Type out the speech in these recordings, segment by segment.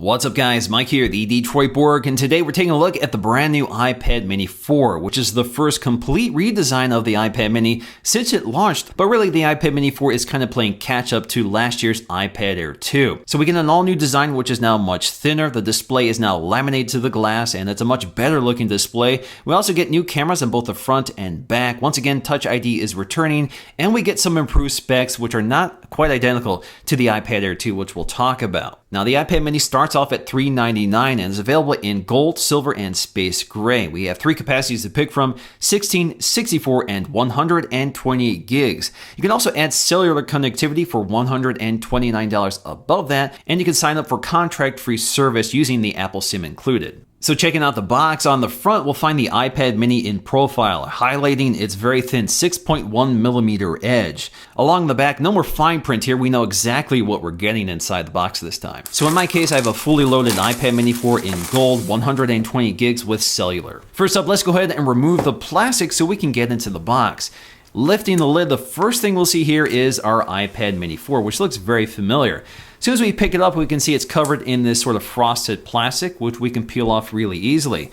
What's up guys, Mike here, the DetroitBORG, and today we're taking a look at the brand new iPad mini 4, which is the first complete redesign of the iPad mini since it launched, but really the iPad mini 4 is kind of playing catch up to last year's iPad Air 2. So we get an all new design which is now much thinner, the display is now laminated to the glass, and it's a much better looking display. We also get new cameras on both the front and back. Once again, Touch ID is returning, and we get some improved specs which are not quite identical to the iPad Air 2, which we'll talk about. Now the iPad mini starts off at $399 and is available in gold, silver, and space gray. We have three capacities to pick from: 16, 64, and 128 gigs. You can also add cellular connectivity for $129 above that, and you can sign up for contract-free service using the Apple SIM included. So checking out the box, on the front we'll find the iPad mini in profile, highlighting its very thin 6.1mm edge. Along the back, no more fine print here, we know exactly what we're getting inside the box this time. So in my case, I have a fully loaded iPad mini 4 in gold, 120 gigs with cellular. First up, let's go ahead and remove the plastic so we can get into the box. Lifting the lid, the first thing we'll see here is our iPad mini 4, which looks very familiar. As soon as we pick it up, we can see it's covered in this sort of frosted plastic, which we can peel off really easily.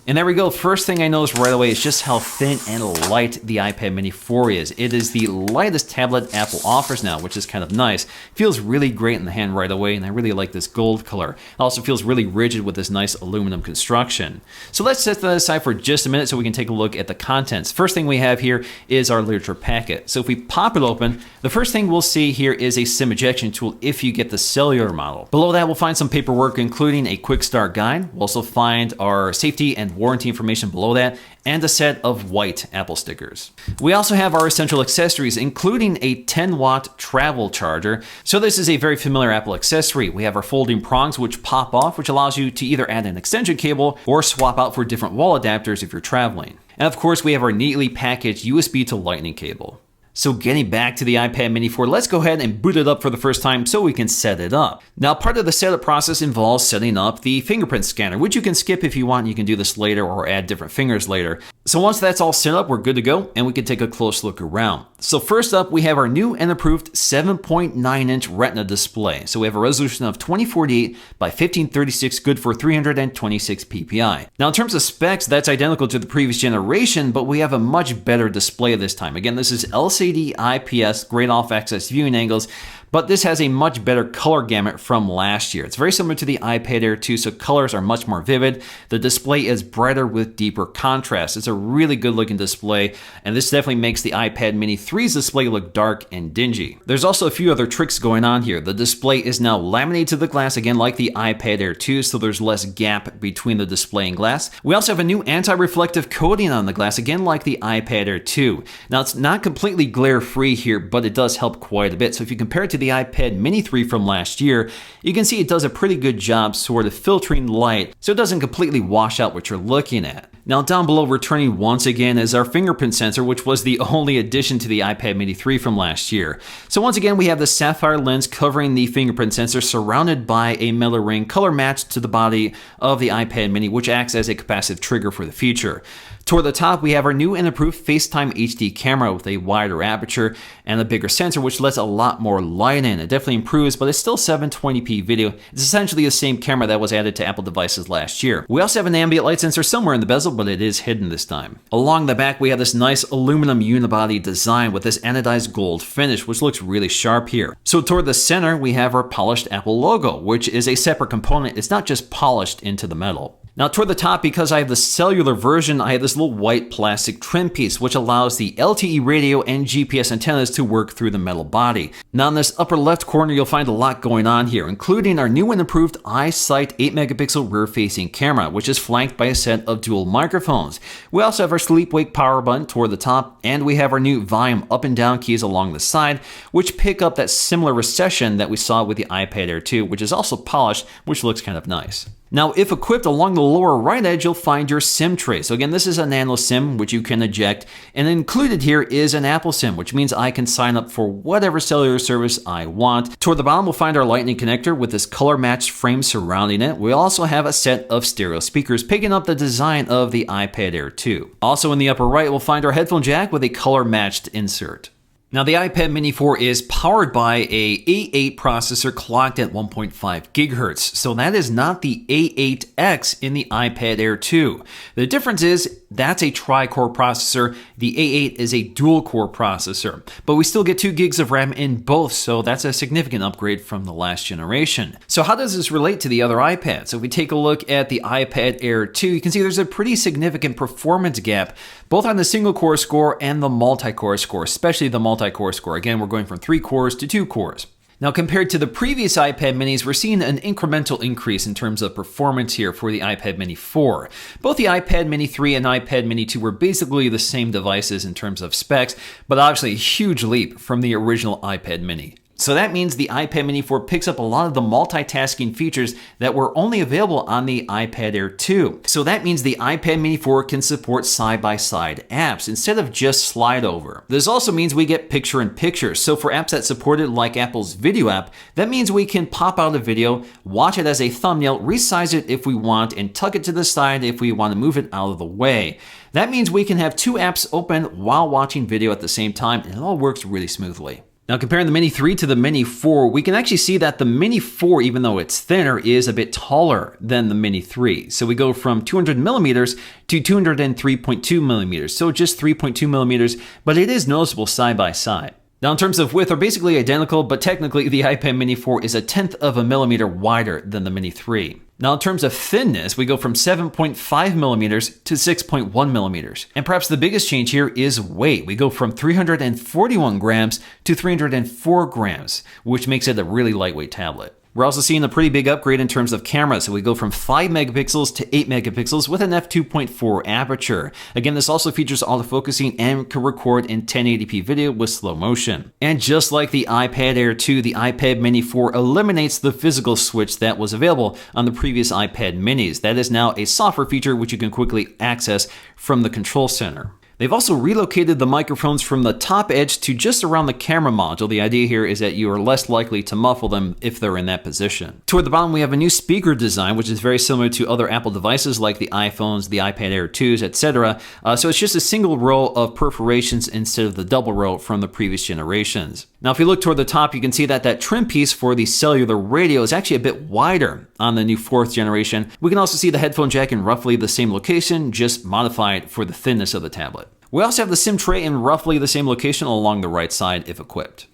And there we go. First thing I noticed right away is just how thin and light the iPad mini 4 is. It is the lightest tablet Apple offers now, which is kind of nice. Feels really great in the hand right away, and I really like this gold color. It also feels really rigid with this nice aluminum construction. So let's set that aside for just a minute so we can take a look at the contents. First thing we have here is our literature packet. So if we pop it open, the first thing we'll see here is a SIM ejection tool if you get the cellular model. Below that, we'll find some paperwork, including a quick start guide. We'll also find our safety and warranty information below that, and a set of white Apple stickers. We also have our essential accessories, including a 10-watt travel charger. So this is a very familiar Apple accessory. We have our folding prongs which pop off, which allows you to either add an extension cable or swap out for different wall adapters if you're traveling. And of course, we have our neatly packaged USB to Lightning cable. So getting back to the iPad mini 4, let's go ahead and boot it up for the first time so we can set it up. Now, part of the setup process involves setting up the fingerprint scanner, which you can skip if you want. You can do this later or add different fingers later. So once that's all set up, we're good to go, and we can take a close look around. So first up, we have our new and approved 7.9-inch Retina display. So we have a resolution of 2048 by 1536, good for 326 ppi. Now in terms of specs, that's identical to the previous generation, but we have a much better display this time. Again, this is LCD IPS, great off-axis viewing angles, but this has a much better color gamut from last year. It's very similar to the iPad Air 2, so colors are much more vivid. The display is brighter with deeper contrast. It's a really good looking display, and this definitely makes the iPad mini 3's display look dark and dingy. There's also a few other tricks going on here. The display is now laminated to the glass, again like the iPad Air 2, so there's less gap between the display and glass. We also have a new anti-reflective coating on the glass, again like the iPad Air 2. Now it's not completely glare-free here, but it does help quite a bit. So if you compare it to the iPad mini 3 from last year, you can see it does a pretty good job sort of filtering light so it doesn't completely wash out what you're looking at. Now down below, returning once again, is our fingerprint sensor, which was the only addition to the iPad mini 3 from last year. So once again, we have the sapphire lens covering the fingerprint sensor, surrounded by a metal ring color matched to the body of the iPad mini, which acts as a capacitive trigger for the feature. Toward the top, we have our new and improved FaceTime HD camera with a wider aperture and a bigger sensor, which lets a lot more light in. It definitely improves, but it's still 720p video. It's essentially the same camera that was added to Apple devices last year. We also have an ambient light sensor somewhere in the bezel, but it is hidden this time. Along the back, we have this nice aluminum unibody design with this anodized gold finish, which looks really sharp here. So toward the center, we have our polished Apple logo, which is a separate component. It's not just polished into the metal. Now toward the top, because I have the cellular version, I have this little white plastic trim piece, which allows the LTE radio and GPS antennas to work through the metal body. Now in this upper left corner, you'll find a lot going on here, including our new and improved iSight 8-megapixel rear-facing camera, which is flanked by a set of dual microphones. We also have our sleep-wake power button toward the top, and we have our new volume up and down keys along the side, which pick up that similar recession that we saw with the iPad Air 2, which is also polished, which looks kind of nice. Now, if equipped, along the lower right edge, you'll find your SIM tray. So again, this is a nano SIM, which you can eject, and included here is an Apple SIM, which means I can sign up for whatever cellular service I want. Toward the bottom, we'll find our Lightning connector with this color-matched frame surrounding it. We also have a set of stereo speakers, picking up the design of the iPad Air 2. Also in the upper right, we'll find our headphone jack with a color-matched insert. Now, the iPad mini 4 is powered by a A8 processor clocked at 1.5 gigahertz, so that is not the A8X in the iPad Air 2. The difference is that's a tri-core processor, the A8 is a dual-core processor, but we still get 2 gigs of RAM in both, so that's a significant upgrade from the last generation. So how does this relate to the other iPads? So if we take a look at the iPad Air 2, you can see there's a pretty significant performance gap, both on the single-core score and the multi-core score, especially the multi-core score. Again, we're going from 3 cores to 2 cores. Now, compared to the previous iPad minis, we're seeing an incremental increase in terms of performance here for the iPad mini 4. Both the iPad mini 3 and iPad mini 2 were basically the same devices in terms of specs, but obviously a huge leap from the original iPad mini. So that means the iPad mini 4 picks up a lot of the multitasking features that were only available on the iPad Air 2. So that means the iPad mini 4 can support side-by-side apps instead of just slide over. This also means we get picture-in-picture. So for apps that support it, like Apple's video app, that means we can pop out a video, watch it as a thumbnail, resize it if we want, and tuck it to the side if we want to move it out of the way. That means we can have 2 apps open while watching video at the same time, and it all works really smoothly. Now, comparing the Mini 3 to the Mini 4, we can actually see that the Mini 4, even though it's thinner, is a bit taller than the Mini 3. So we go from 200 millimeters to 203.2 millimeters, so just 3.2 millimeters, but it is noticeable side by side. Now, in terms of width, they're basically identical, but technically the iPad mini 4 is a 1/10 of a millimeter wider than the Mini 3. Now, in terms of thinness, we go from 7.5 millimeters to 6.1 millimeters. And perhaps the biggest change here is weight. We go from 341 grams to 304 grams, which makes it a really lightweight tablet. We're also seeing a pretty big upgrade in terms of camera, so we go from 5 megapixels to 8 megapixels with an f2.4 aperture. Again, this also features autofocusing and can record in 1080p video with slow motion. And just like the iPad Air 2, the iPad mini 4 eliminates the physical switch that was available on the previous iPad minis. That is now a software feature which you can quickly access from the control center. They've also relocated the microphones from the top edge to just around the camera module. The idea here is that you are less likely to muffle them if they're in that position. Toward the bottom, we have a new speaker design, which is very similar to other Apple devices like the iPhones, the iPad Air 2s, etc. So it's just a single row of perforations instead of the double row from the previous generations. Now, if you look toward the top, you can see that that trim piece for the cellular radio is actually a bit wider on the new 4th generation. We can also see the headphone jack in roughly the same location, just modified for the thinness of the tablet. We also have the SIM tray in roughly the same location along the right side if equipped.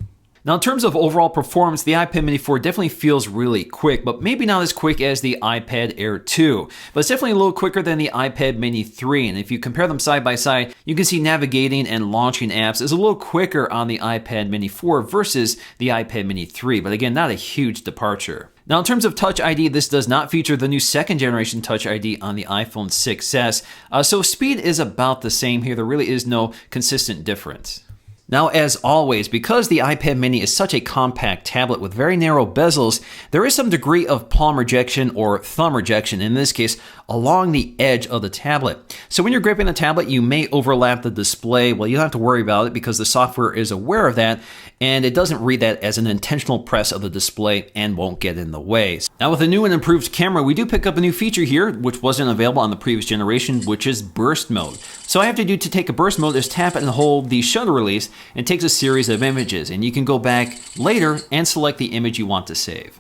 Now, in terms of overall performance, the iPad mini 4 definitely feels really quick, but maybe not as quick as the iPad Air 2. But it's definitely a little quicker than the iPad mini 3, and if you compare them side by side, you can see navigating and launching apps is a little quicker on the iPad mini 4 versus the iPad mini 3, but again, not a huge departure. Now, in terms of Touch ID, this does not feature the new 2nd generation Touch ID on the iPhone 6s, so speed is about the same here. There really is no consistent difference. Now, as always, because the iPad mini is such a compact tablet with very narrow bezels, there is some degree of palm rejection or thumb rejection, in this case, along the edge of the tablet. So when you're gripping the tablet, you may overlap the display. Well, you don't have to worry about it because the software is aware of that, and it doesn't read that as an intentional press of the display and won't get in the way. Now, with a new and improved camera, we do pick up a new feature here, which wasn't available on the previous generation, which is burst mode. So all I have to do to take a burst mode is tap and hold the shutter release, and takes a series of images, and you can go back later and select the image you want to save.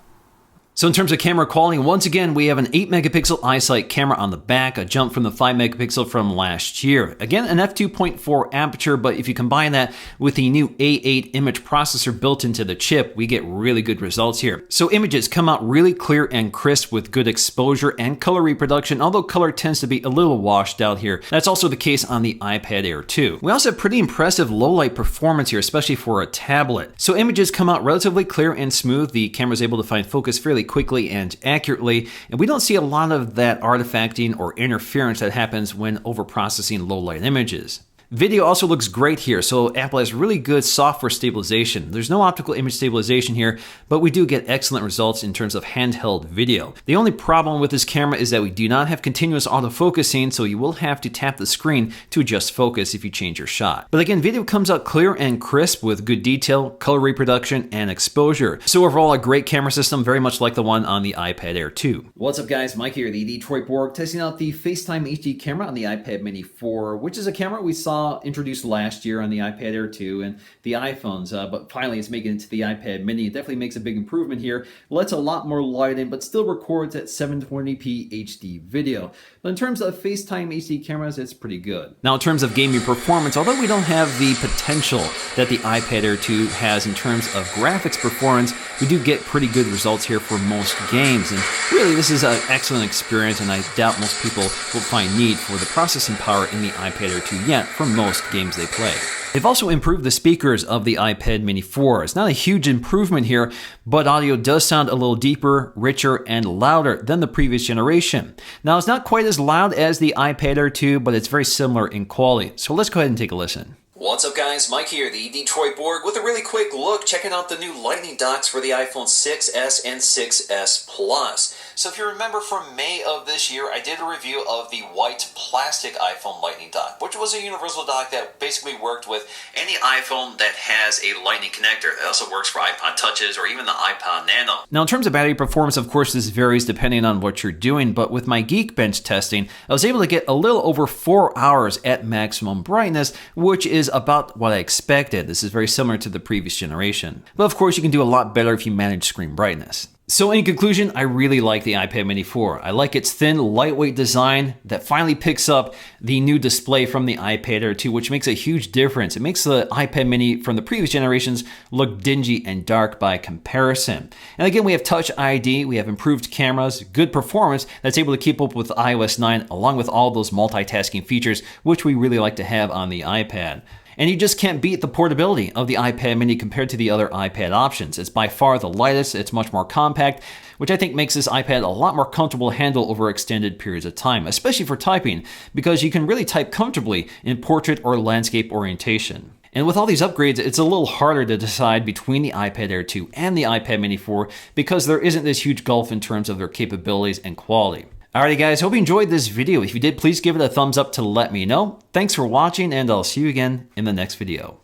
So in terms of camera quality, once again, we have an 8 megapixel iSight camera on the back, a jump from the 5 megapixel from last year. Again, an f2.4 aperture, but if you combine that with the new A8 image processor built into the chip, we get really good results here. So images come out really clear and crisp with good exposure and color reproduction, although color tends to be a little washed out here. That's also the case on the iPad Air 2. We also have pretty impressive low light performance here, especially for a tablet. So images come out relatively clear and smooth. The camera is able to find focus fairly quickly and accurately, and we don't see a lot of that artifacting or interference that happens when overprocessing low light images. Video also looks great here, so Apple has really good software stabilization. There's no optical image stabilization here, but we do get excellent results in terms of handheld video. The only problem with this camera is that we do not have continuous autofocusing, so you will have to tap the screen to adjust focus if you change your shot. But again, video comes out clear and crisp with good detail, color reproduction, and exposure. So overall, a great camera system, very much like the one on the iPad Air 2. What's up guys, Mike here, the DetroitBORG, testing out the FaceTime HD camera on the iPad mini 4, which is a camera we saw introduced last year on the iPad Air 2 and the iPhones, but finally it's making it to the iPad mini. It definitely makes a big improvement here. Lets a lot more light in, but still records at 720p HD video. But in terms of FaceTime HD cameras, it's pretty good. Now in terms of gaming performance, although we don't have the potential that the iPad Air 2 has in terms of graphics performance, we do get pretty good results here for most games. And really, this is an excellent experience, and I doubt most people will find need for the processing power in the iPad Air 2 yet for most games they play. They've also improved the speakers of the iPad mini 4. It's not a huge improvement here, but audio does sound a little deeper, richer, and louder than the previous generation. Now, it's not quite as loud as the iPad Air 2, but it's very similar in quality. So let's go ahead and take a listen. What's up guys, Mike here, the DetroitBORG, with a really quick look checking out the new Lightning docks for the iPhone 6s and 6s Plus. So if you remember from May of this year, I did a review of the white plastic iPhone Lightning dock, which was a universal dock that basically worked with any iPhone that has a Lightning connector. It also works for iPod Touches or even the iPod Nano. Now in terms of battery performance, of course this varies depending on what you're doing, but with my Geekbench testing, I was able to get a little over 4 hours at maximum brightness, which is about what I expected. This is very similar to the previous generation. But of course you can do a lot better if you manage screen brightness. So in conclusion, I really like the iPad mini 4. I like its thin, lightweight design that finally picks up the new display from the iPad Air 2, which makes a huge difference. It makes the iPad mini from the previous generations look dingy and dark by comparison. And again, we have Touch ID, we have improved cameras, good performance that's able to keep up with iOS 9, along with all those multitasking features, which we really like to have on the iPad. And you just can't beat the portability of the iPad mini compared to the other iPad options. It's by far the lightest, it's much more compact, which I think makes this iPad a lot more comfortable to handle over extended periods of time, especially for typing, because you can really type comfortably in portrait or landscape orientation. And with all these upgrades, it's a little harder to decide between the iPad Air 2 and the iPad mini 4 because there isn't this huge gulf in terms of their capabilities and quality. Alrighty guys, hope you enjoyed this video. If you did, please give it a thumbs up to let me know. Thanks for watching, and I'll see you again in the next video.